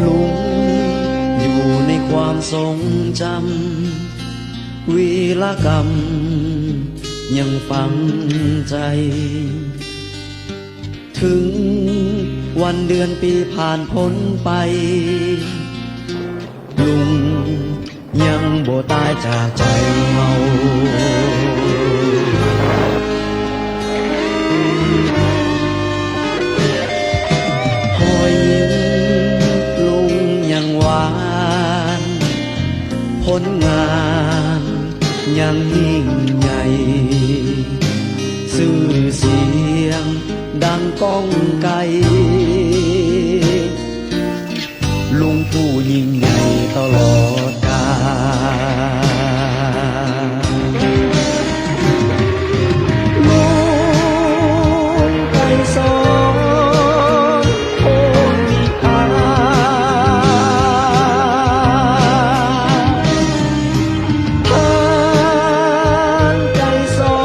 ลุงอยู่ในความทรงจำวีรกรรมยังฝังใจถึงวันเดือนปีผ่านพ้นไปลุงยังบ่ตายจากใจเฮาหอยยิ้มลุงยังหวานผลงานยังยิ่งใหญ่ชื่อเสียงดังก้องไกลลุงผู้ยิ่งใหญ่ตลอดกาลลุงไกรสอนโพธิอาท่านไกรสอ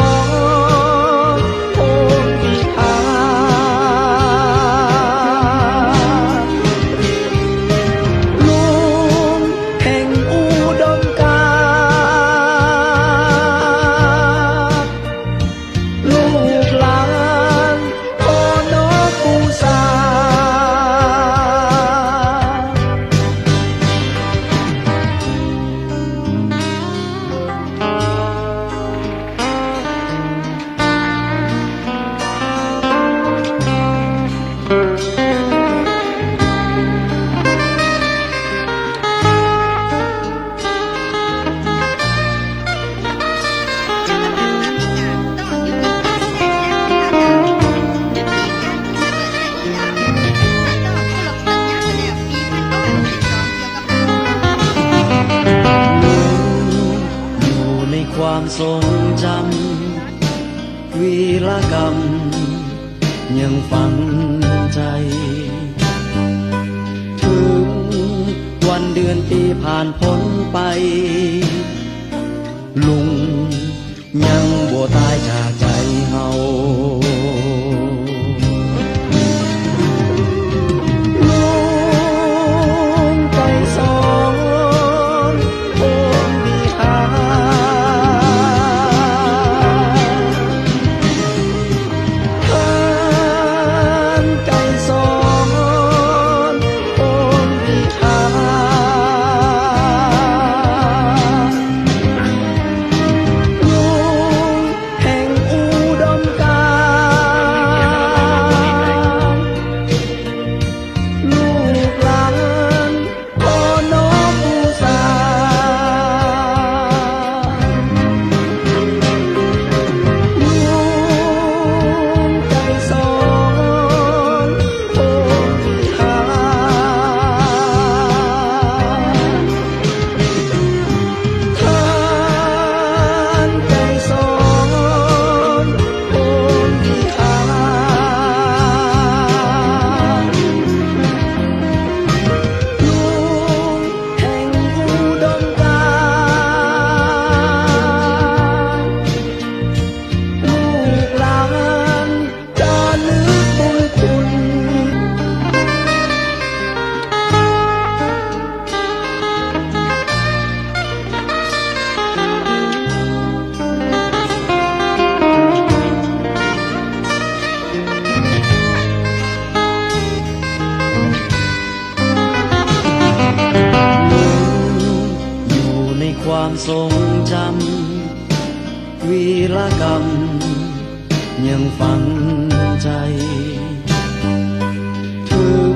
นโพธิอาลุงแห่งอุดมการณ์ลูกหลานพ่อน้องปูสาอยู่ในความทรงจำวีรกรรมยังฝังใจถึงวันเดือนปีผ่านพ้นไปลุงยังบ่ตายจากใจเฮาลุงไกรสอนโพธิอาท่านไกรสอนโพธิอาลุงแห่งอุดมการณ์ลูกหลานพ่อน้องปูสาลุงไกรสอนโพธิอาท่านไกรสอนโพธิอาลุงแห่งอุดมการณ์ลูกหลานจะนึกบุญคุณ อยู่ในความทรงจำวีรกรรมยังฝังใจถึง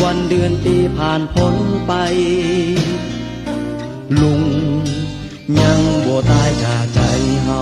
วันเดือนปีผ่านพ้นไปลุงยังบ่ตายจากใจเฮา